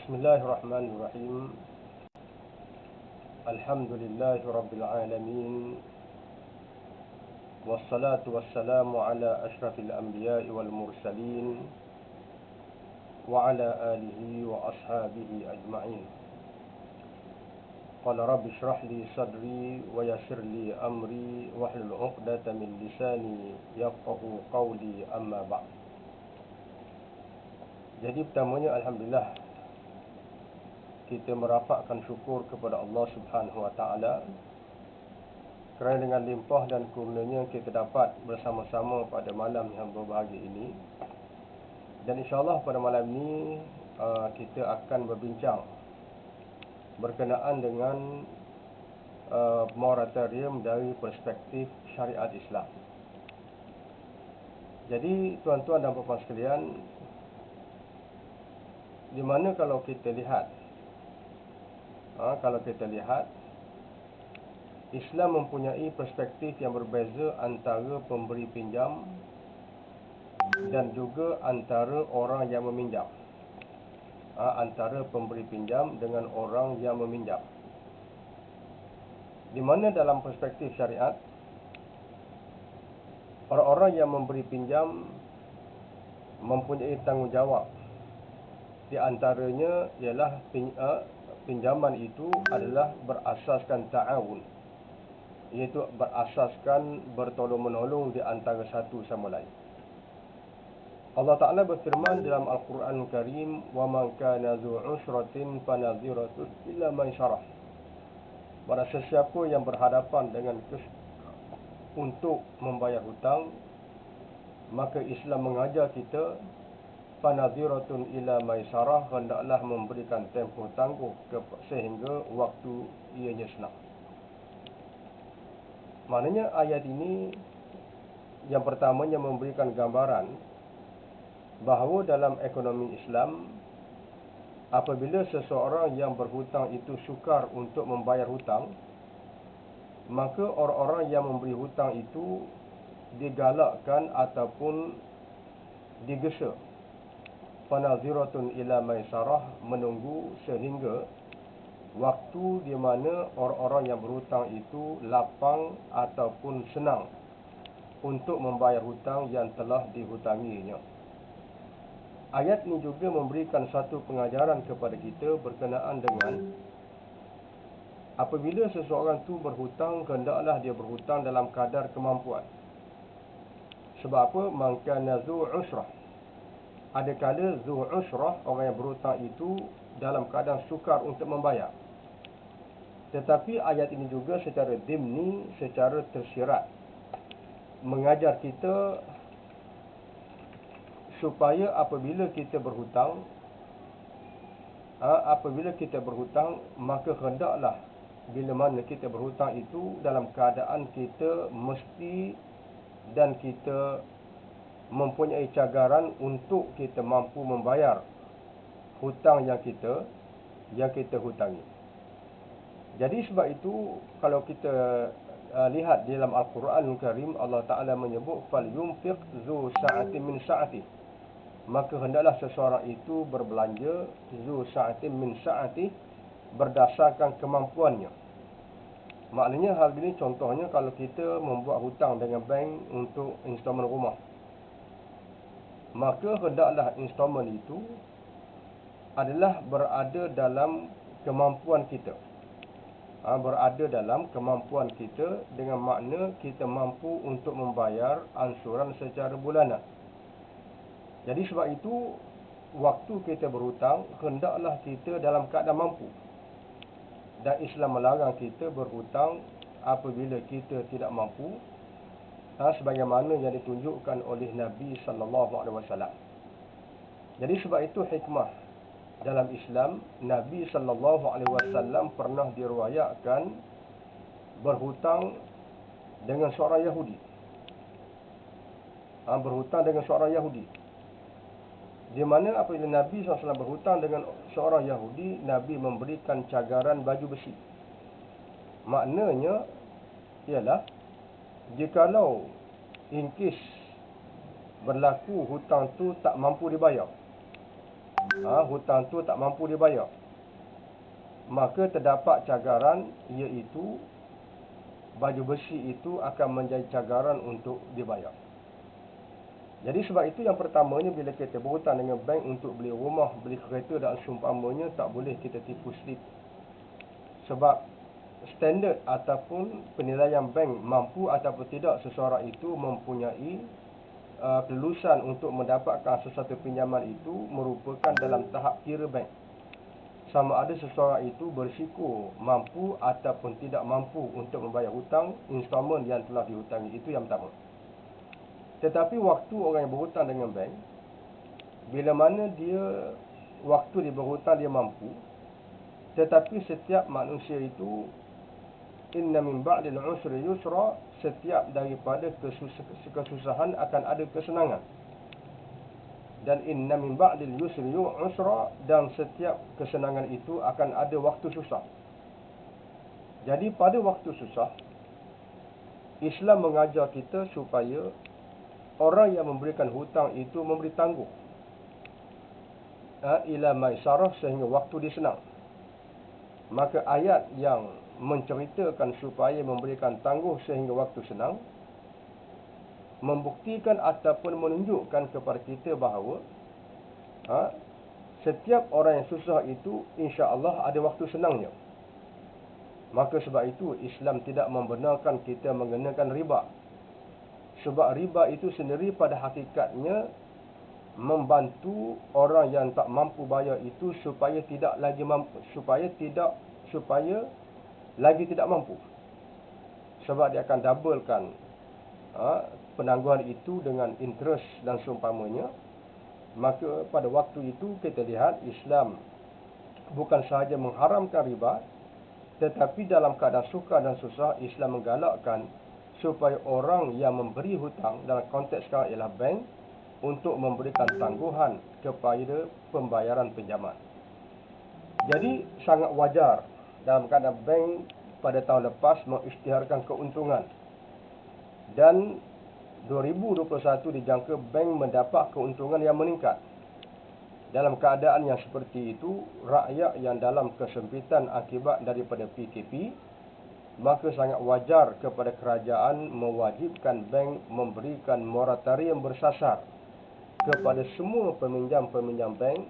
Bismillahirrahmanirrahim. Alhamdulillahirabbil alamin. Wassalatu wassalamu ala asyrafil anbiya'i wal mursalin wa ala alihi wa ashabihi ajma'in. Qala rabbi shrah li sadri wa yassir li amri wahlul 'uqdatam min lisani yafqahu qawli, amma ba'd. Jadi pertamanya, alhamdulillah, kita merapatkan syukur kepada Allah Subhanahu Wa Taala kerana dengan limpah dan kurnianya kita dapat bersama-sama pada malam yang berbahagia ini. Dan insyaAllah pada malam ini kita akan berbincang berkenaan dengan moratorium dari perspektif syariat Islam. Jadi tuan-tuan dan puan-puan sekalian, di mana kalau kita lihat Islam mempunyai perspektif yang berbeza antara pemberi pinjam dan juga antara orang yang meminjam. Antara pemberi pinjam dengan orang yang meminjam. Di mana dalam perspektif syariat, orang-orang yang memberi pinjam mempunyai tanggungjawab. Di antaranya ialah pinjaman itu adalah berasaskan ta'awun, iaitu berasaskan bertolong-menolong di antara satu sama lain. Allah Ta'ala berfirman dalam Al-Quran Karim, وَمَنْ كَانَ ذُو عُسْرَةٍ فَنَظِرَةٌ إِلَى مَيْسَرَةٍ. Pada sesiapa yang berhadapan dengan untuk membayar hutang, maka Islam mengajar kita Fanadhiratun ila maisarah, hendaklah memberikan tempoh tangguh sehingga waktu ianya senang. Maknanya ayat ini yang pertamanya memberikan gambaran bahawa dalam ekonomi Islam, apabila seseorang yang berhutang itu sukar untuk membayar hutang, maka orang-orang yang memberi hutang itu digalakkan ataupun digesa. Fanaziratun ila maisarah, menunggu sehingga waktu di mana orang-orang yang berhutang itu lapang ataupun senang untuk membayar hutang yang telah dihutanginya. Ayat ini juga memberikan satu pengajaran kepada kita berkenaan dengan apabila seseorang itu berhutang, hendaklah dia berhutang dalam kadar kemampuan. Sebab apa? Man kana zu usrah, adakala zu usrah, orang yang berhutang itu dalam keadaan sukar untuk membayar. Tetapi ayat ini juga secara dimni, secara tersirat, mengajar kita supaya apabila kita berhutang, maka hendaklah bila mana kita berhutang itu dalam keadaan kita mesti dan kita mempunyai cagaran untuk kita mampu membayar hutang yang kita hutangi. Jadi sebab itu kalau kita lihat dalam Al-Quran Karim, Allah Ta'ala menyebut falyunfiq zu sa'atin min sa'atih, maka hendaklah seseorang itu berbelanja zu sa'atin min sa'atih, berdasarkan kemampuannya. Maknanya hal ini contohnya kalau kita membuat hutang dengan bank untuk installment rumah, maka hendaklah installment itu adalah berada dalam kemampuan kita. Berada dalam kemampuan kita dengan makna kita mampu untuk membayar ansuran secara bulanan. Jadi sebab itu, waktu kita berhutang, hendaklah kita dalam keadaan mampu. Dan Islam melarang kita berhutang apabila kita tidak mampu, sebagaimana yang ditunjukkan oleh Nabi SAW. Jadi sebab itu hikmah dalam Islam, Nabi SAW pernah diriwayatkan berhutang dengan seorang Yahudi. Di mana apabila Nabi SAW berhutang dengan seorang Yahudi, Nabi memberikan cagaran baju besi. Maknanya ialah, jikalau in case berlaku hutang tu tak mampu dibayar, hutang tu tak mampu dibayar, maka terdapat cagaran, iaitu baju besi itu akan menjadi cagaran untuk dibayar. Jadi sebab itu yang pertamanya, bila kita berhutang dengan bank untuk beli rumah, beli kereta dan seumpamanya, tak boleh kita tipu slip. Sebab standard ataupun penilaian bank mampu ataupun tidak seseorang itu mempunyai kelulusan untuk mendapatkan sesuatu pinjaman itu merupakan dalam tahap kira bank. Sama ada seseorang itu berisiko mampu ataupun tidak mampu untuk membayar hutang installment yang telah dihutangi. Itu yang pertama. Tetapi waktu orang yang berhutang dengan bank, bila mana dia waktu dia berhutang dia mampu, tetapi setiap manusia itu inna min ba'dil usri yusra, setiap daripada kesusahan akan ada kesenangan. Dan inna min ba'dil yusri usra, dan setiap kesenangan itu akan ada waktu susah. Jadi pada waktu susah, Islam mengajar kita supaya orang yang memberikan hutang itu memberi tangguh ila maisarah, sehingga waktu dia senang. Maka ayat yang menceritakan supaya memberikan tangguh sehingga waktu senang membuktikan ataupun menunjukkan kepada kita bahawa setiap orang yang susah itu insya-Allah ada waktu senangnya. Maka sebab itu Islam tidak membenarkan kita mengenakan riba. Sebab riba itu sendiri pada hakikatnya membantu orang yang tak mampu bayar itu supaya tidak lagi mampu, supaya lagi tidak mampu. Sebab dia akan doublekan penangguhan itu dengan interest dan seumpamanya. Maka pada waktu itu kita lihat Islam bukan sahaja mengharamkan riba, tetapi dalam keadaan sukar dan susah Islam menggalakkan supaya orang yang memberi hutang, dalam konteks sekarang ialah bank, untuk memberikan tangguhan kepada pembayaran pinjaman. Jadi sangat wajar dalam keadaan bank pada tahun lepas mengisytiharkan keuntungan, dan 2021 dijangka bank mendapat keuntungan yang meningkat. Dalam keadaan yang seperti itu, rakyat yang dalam kesempitan akibat daripada PKP, maka sangat wajar kepada kerajaan mewajibkan bank memberikan moratorium bersasar kepada semua peminjam-peminjam bank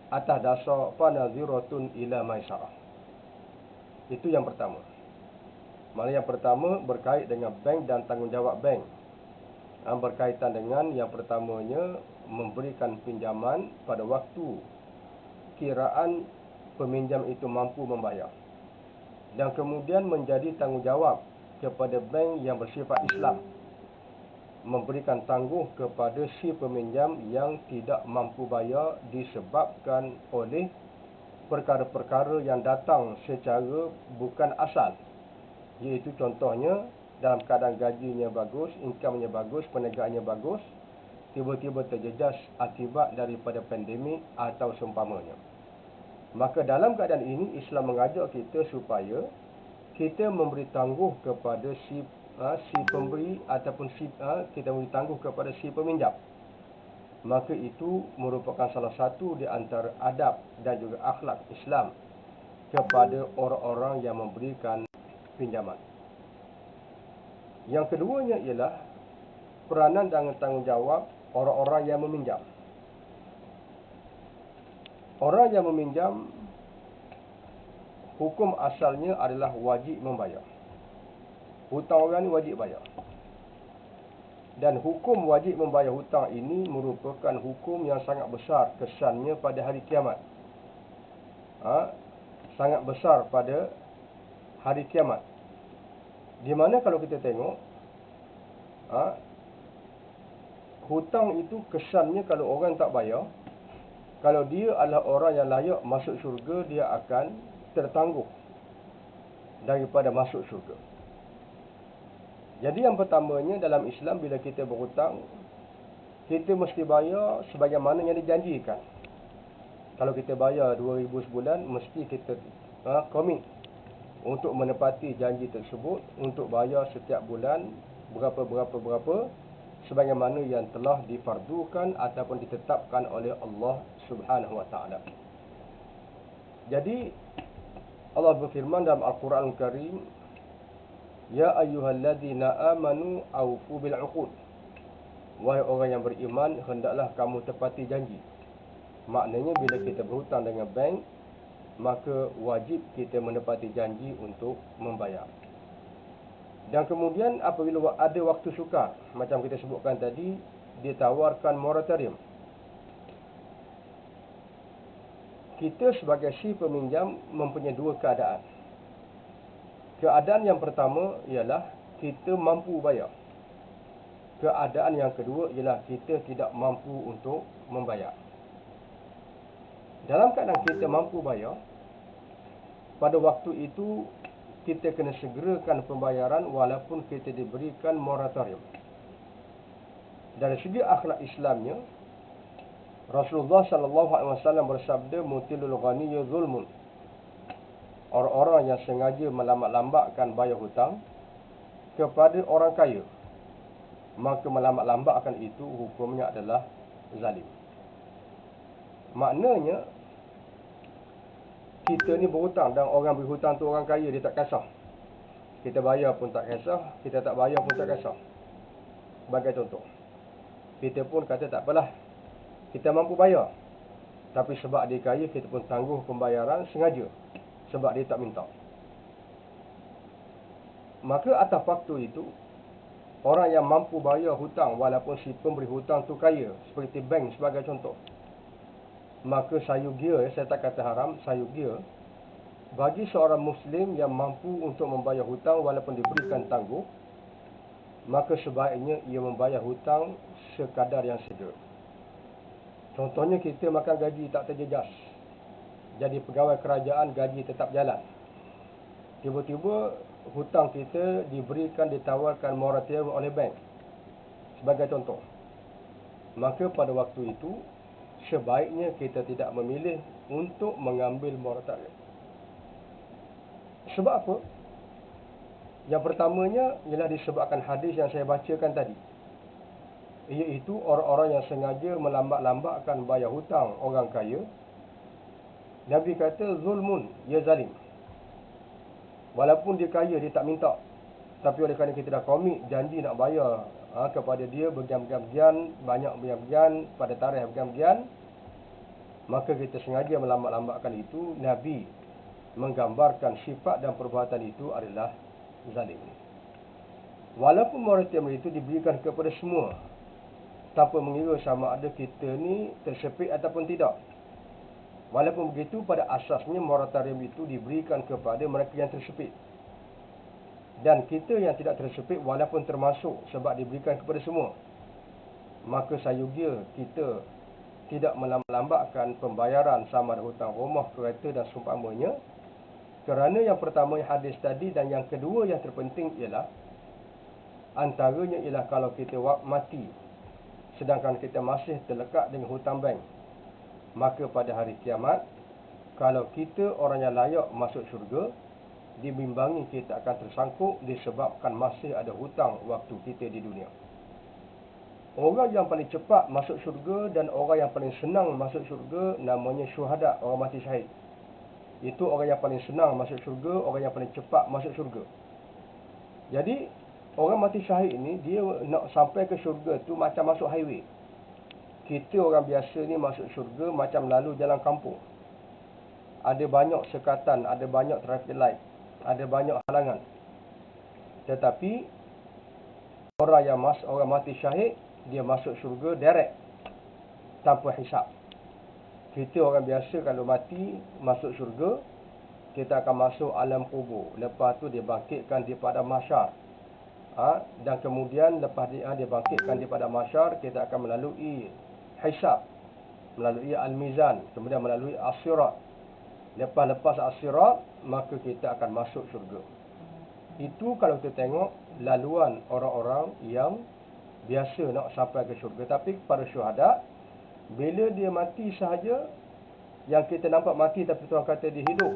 atas dasar naziratun ila maisarah. Itu yang pertama. Maksudnya yang pertama berkait dengan bank dan tanggungjawab bank. Berkaitan dengan yang pertamanya memberikan pinjaman pada waktu kiraan peminjam itu mampu membayar. Dan kemudian menjadi tanggungjawab kepada bank yang bersifat Islam memberikan tangguh kepada si peminjam yang tidak mampu bayar disebabkan oleh perkara-perkara yang datang secara bukan asal. Iaitu contohnya dalam keadaan gajinya bagus, income-nya bagus, perniagaannya bagus, tiba-tiba terjejas akibat daripada pandemik atau seumpamanya. Maka dalam keadaan ini Islam mengajak kita supaya kita memberi tangguh kepada si pemberi ataupun kita memberi tangguh kepada si peminjam. Maka itu merupakan salah satu di antara adab dan juga akhlak Islam kepada orang-orang yang memberikan pinjaman. Yang keduanya ialah peranan dan tanggungjawab orang-orang yang meminjam. Orang yang meminjam, hukum asalnya adalah wajib membayar. Hutang orang ni wajib bayar. Dan hukum wajib membayar hutang ini merupakan hukum yang sangat besar kesannya pada hari kiamat. Sangat besar pada hari kiamat. Di mana kalau kita tengok, hutang itu kesannya kalau orang tak bayar, kalau dia adalah orang yang layak masuk syurga, dia akan tertangguh daripada masuk syurga. Jadi yang pertamanya dalam Islam, bila kita berhutang, kita mesti bayar sebagaimana yang dijanjikan. Kalau kita bayar 2,000 sebulan, mesti kita komit untuk menepati janji tersebut, untuk bayar setiap bulan berapa sebagaimana yang telah difardukan ataupun ditetapkan oleh Allah Subhanahu wa taala. Jadi Allah berfirman dalam Al-Quran Al-Karim, Ya ayyuhalladzina amanu awfu bil 'uqud. Wahai orang yang beriman, hendaklah kamu tepati janji. Maknanya bila kita berhutang dengan bank, maka wajib kita menepati janji untuk membayar. Dan kemudian apabila ada waktu sukar, macam kita sebutkan tadi, ditawarkan moratorium. Kita sebagai si peminjam mempunyai dua keadaan. Keadaan yang pertama ialah kita mampu bayar. Keadaan yang kedua ialah kita tidak mampu untuk membayar. Dalam keadaan kita mampu bayar, pada waktu itu kita kena segerakan pembayaran walaupun kita diberikan moratorium. Dari segi akhlak Islamnya, Rasulullah SAW bersabda, mutilul ghaniyyu zulmun. Orang-orang yang sengaja melambat-lambatkan bayar hutang kepada orang kaya, maka melambat-lambatkan itu hukumnya adalah zalim. Maknanya, kita ni berhutang dan orang berhutang tu orang kaya, dia tak kisah. Kita bayar pun tak kisah, kita tak bayar pun tak kisah. Sebagai contoh, kita pun kata tak apalah, kita mampu bayar. Tapi sebab dia kaya, kita pun tangguh pembayaran sengaja. Sebab dia tak minta. Maka atas faktor itu, orang yang mampu bayar hutang walaupun si pemberi hutang tu kaya, seperti bank sebagai contoh, maka sayugia, saya tak kata haram, sayugia bagi seorang Muslim yang mampu untuk membayar hutang walaupun diberikan tangguh, maka sebaiknya ia membayar hutang sekadar yang segera. Contohnya kita makan gaji tak terjejas, jadi pegawai kerajaan, gaji tetap jalan. Tiba-tiba hutang kita diberikan, ditawarkan moratorium oleh bank, sebagai contoh. Maka pada waktu itu, sebaiknya kita tidak memilih untuk mengambil moratorium. Sebab apa? Yang pertamanya ialah disebabkan hadis yang saya bacakan tadi, iaitu orang-orang yang sengaja melambat-lambatkan bayar hutang orang kaya. Nabi kata zulmun, ia zalim. Walaupun dia kaya, dia tak minta, tapi oleh kerana kita dah komit janji nak bayar kepada dia berjam-jam, banyak berjam-jam, pada tarikh berjam-jam, maka kita sengaja melambat-lambatkan itu. Nabi menggambarkan sifat dan perbuatan itu adalah zalim. Walaupun moratorium itu diberikan kepada semua, tanpa mengira sama ada kita ni tersepit ataupun tidak. Walaupun begitu, pada asasnya moratorium itu diberikan kepada mereka yang tersepit. Dan kita yang tidak tersepit walaupun termasuk, sebab diberikan kepada semua. Maka sayugia kita tidak melambatkan pembayaran sama ada hutang rumah, kereta dan seumpamanya. Kerana yang pertama hadis tadi, dan yang kedua yang terpenting ialah, antaranya ialah kalau kita mati sedangkan kita masih terlekat dengan hutang bank, maka pada hari kiamat, kalau kita orang yang layak masuk syurga, dibimbangi kita akan tersangkut disebabkan masih ada hutang waktu kita di dunia. Orang yang paling cepat masuk syurga dan orang yang paling senang masuk syurga namanya syuhada, orang mati syahid. Itu orang yang paling senang masuk syurga, orang yang paling cepat masuk syurga. Jadi, orang mati syahid ini, dia nak sampai ke syurga tu macam masuk highway. Kita orang biasa ni masuk syurga macam lalu jalan kampung. Ada banyak sekatan, ada banyak traffic light, ada banyak halangan. Tetapi orang mati syahid, dia masuk syurga direct, tanpa hisap. Kita orang biasa kalau mati masuk syurga, kita akan masuk alam kubur. Lepas tu dia bangkitkan di padang mahsyar. Dan kemudian lepas dia bangkitkan di padang mahsyar, kita akan melalui hisab, melalui al-mizan, kemudian melalui as-sirat. Lepas as-sirat, maka kita akan masuk syurga. Itu kalau kita tengok laluan orang-orang yang biasa nak sampai ke syurga. Tapi para syuhada, bila dia mati sahaja, yang kita nampak mati tapi Tuhan kata dia hidup,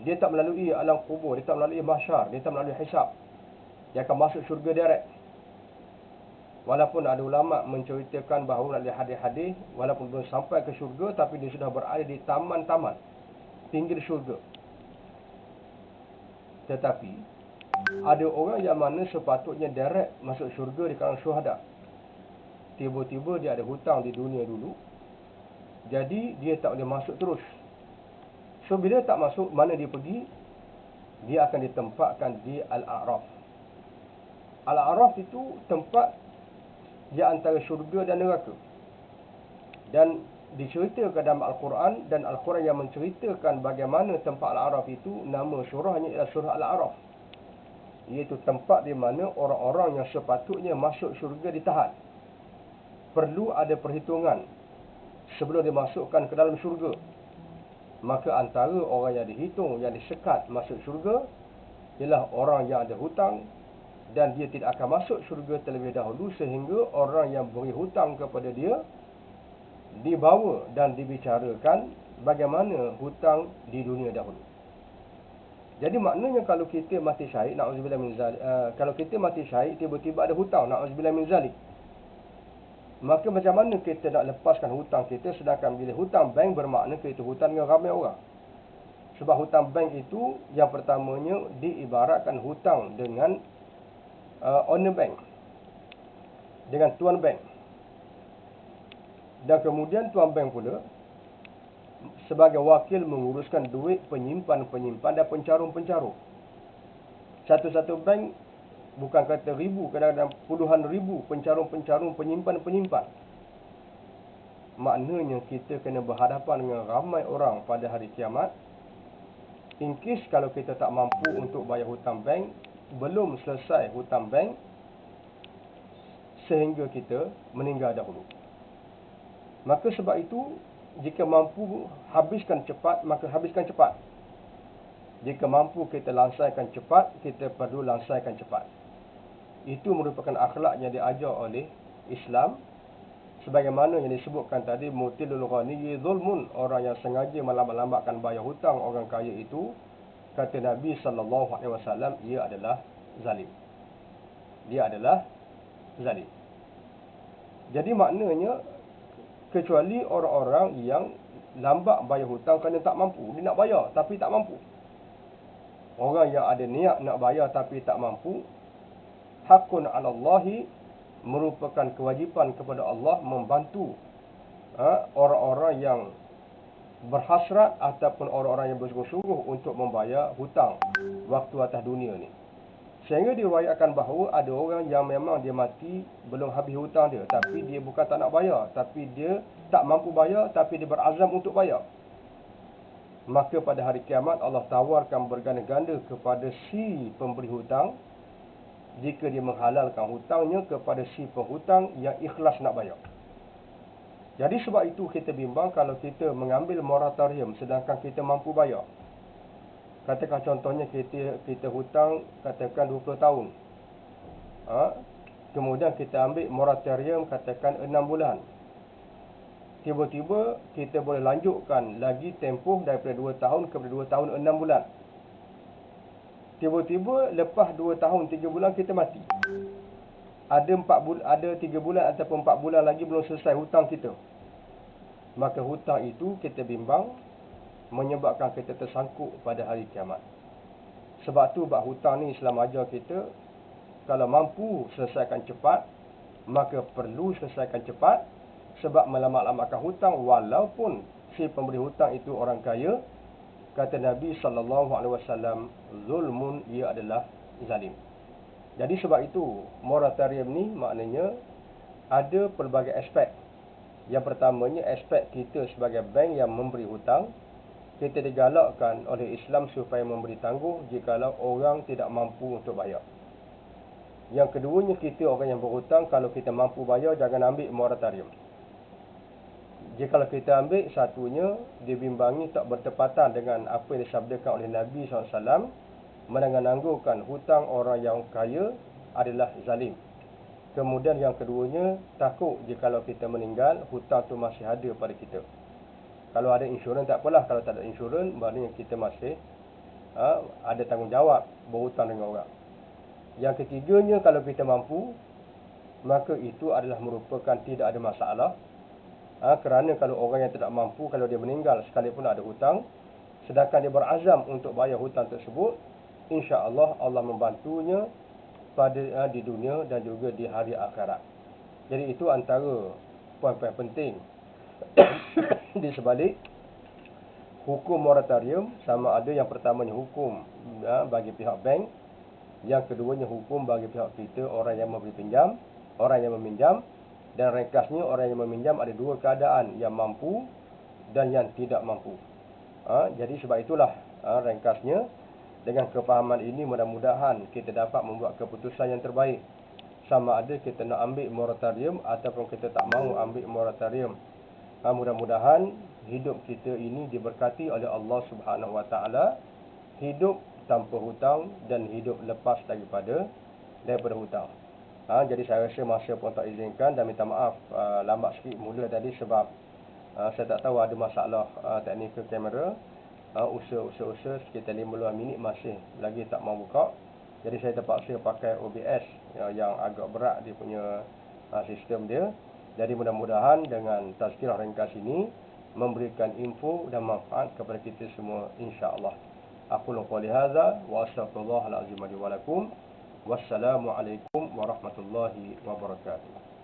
dia tak melalui alam kubur, dia tak melalui mahsyar, dia tak melalui hisab, dia akan masuk syurga direct. Walaupun ada ulama menceritakan bahawa ada hadis-hadis, walaupun belum sampai ke syurga, tapi dia sudah berada di taman-taman pinggir syurga. Tetapi ada orang yang mana sepatutnya direct masuk syurga di kalangan syuhada. Tiba-tiba dia ada hutang di dunia dulu, jadi dia tak boleh masuk terus. So bila tak masuk, mana dia pergi? Dia akan ditempatkan di Al-A'raf. Al-A'raf itu tempat di antara syurga dan neraka. Dan diceritakan dalam Al-Quran, dan Al-Quran yang menceritakan bagaimana tempat Al-A'raf itu, nama surahnya ialah surah Al-A'raf. Iaitu tempat di mana orang-orang yang sepatutnya masuk syurga ditahan. Perlu ada perhitungan sebelum dimasukkan ke dalam syurga. Maka antara orang yang dihitung, yang disekat masuk syurga ialah orang yang ada hutang, dan dia tidak akan masuk syurga terlebih dahulu sehingga orang yang beri hutang kepada dia dibawa dan dibicarakan bagaimana hutang di dunia dahulu. Jadi maknanya kalau kita mati syahid, na'udzubillah min zalik, kalau kita mati syahid tiba-tiba ada hutang, na'udzubillah min zalik, maka macam mana kita nak lepaskan hutang kita, sedangkan bila hutang bank bermakna kita hutang dengan ramai orang. Sebab hutang bank itu yang pertamanya diibaratkan hutang dengan owner bank, dengan tuan bank. Dan kemudian tuan bank pula sebagai wakil menguruskan duit penyimpan-penyimpan dan pencarum-pencarum. Satu-satu bank bukan kata ribu, kadang-kadang puluhan ribu pencarum-pencarum, penyimpan-penyimpan. Maknanya kita kena berhadapan dengan ramai orang pada hari kiamat. In case kalau kita tak mampu untuk bayar hutang bank, belum selesai hutang bank, sehingga kita meninggal dahulu. Maka sebab itu, jika mampu habiskan cepat, maka habiskan cepat. Jika mampu kita langsaikan cepat, kita perlu langsaikan cepat. Itu merupakan akhlak yang diajar oleh Islam. Sebagaimana yang disebutkan tadi, mutilul ghaniyyi zulmun, orang yang sengaja melambat-lambatkan bayar hutang orang kaya itu, kata Nabi SAW, ia adalah zalim. Dia adalah zalim. Jadi maknanya, kecuali orang-orang yang lambat bayar hutang kerana tak mampu. Dia nak bayar tapi tak mampu. Orang yang ada niat nak bayar tapi tak mampu, hakun 'ala Allahi, merupakan kewajipan kepada Allah membantu orang-orang yang berhasrat ataupun orang-orang yang bersungguh-sungguh untuk membayar hutang waktu atas dunia ni. Sehingga diriwayatkan bahawa ada orang yang memang dia mati belum habis hutang dia, tapi dia bukan tak nak bayar, tapi dia tak mampu bayar, tapi dia berazam untuk bayar. Maka pada hari kiamat Allah tawarkan berganda-ganda kepada si pemberi hutang jika dia menghalalkan hutangnya kepada si penghutang yang ikhlas nak bayar. Jadi sebab itu kita bimbang kalau kita mengambil moratorium sedangkan kita mampu bayar. Katakan contohnya kita hutang katakan 20 tahun. Kemudian kita ambil moratorium katakan 6 bulan. Tiba-tiba kita boleh lanjutkan lagi tempoh daripada 2 tahun kepada 2 tahun 6 bulan. Tiba-tiba lepas 2 tahun 3 bulan kita mati. Ada 3 bulan ataupun 4 bulan lagi belum selesai hutang kita. Maka hutang itu kita bimbang menyebabkan kita tersangkut pada hari kiamat. Sebab tu bab hutang ni Islam ajar kita, kalau mampu selesaikan cepat, maka perlu selesaikan cepat. Sebab melamat-lamatkan hutang, walaupun si pemberi hutang itu orang kaya, kata Nabi SAW, zulmun, ia adalah zalim. Jadi sebab itu moratorium ni maknanya ada pelbagai aspek. Yang pertamanya aspek kita sebagai bank yang memberi hutang, kita digalakkan oleh Islam supaya memberi tangguh jikalau orang tidak mampu untuk bayar. Yang keduanya, kita orang yang berhutang, kalau kita mampu bayar, jangan ambil moratorium. Jikalau kita ambil, satunya dibimbangi tak bertepatan dengan apa yang disabdakan oleh Nabi SAW, menangguhkan hutang orang yang kaya adalah zalim. Kemudian yang keduanya, takut jikalau kita meninggal, hutang tu masih ada pada kita. Kalau ada insurans tak apalah, kalau tak ada insurans, maknanya kita masih ada tanggungjawab berhutang dengan orang. Yang ketiganya, kalau kita mampu, maka itu adalah merupakan tidak ada masalah. Kerana kalau orang yang tidak mampu, kalau dia meninggal sekalipun ada hutang, sedangkan dia berazam untuk bayar hutang tersebut, insya-Allah Allah membantunya pada di dunia dan juga di hari akhirat. Jadi itu antara poin-poin penting di sebalik hukum moratorium. Sama ada yang pertamanya hukum bagi pihak bank, yang keduanya hukum bagi pihak kita, orang yang memberi pinjam, orang yang meminjam. Dan ringkasnya, orang yang meminjam ada dua keadaan, yang mampu dan yang tidak mampu. Jadi sebab itulah ringkasnya, dengan kefahaman ini mudah-mudahan kita dapat membuat keputusan yang terbaik. Sama ada kita nak ambil moratorium ataupun kita tak mahu ambil moratorium. Mudah-mudahan hidup kita ini diberkati oleh Allah Subhanahu Wa Taala, hidup tanpa hutang dan hidup lepas daripada hutang. Jadi saya rasa masa pun tak izinkan, dan minta maaf lambat sikit mula tadi sebab saya tak tahu ada masalah teknikal kamera. Usaha sekitar 15 minit masih lagi tak mau buka. Jadi saya terpaksa pakai OBS yang agak berat dia punya sistem dia. Jadi mudah-mudahan dengan tazkirah ringkas ini memberikan info dan manfaat kepada kita semua, insya-Allah. Aku qouli hadza wa astaghfirullahal azim li wa lakum. Wassalamualaikum warahmatullahi wabarakatuh.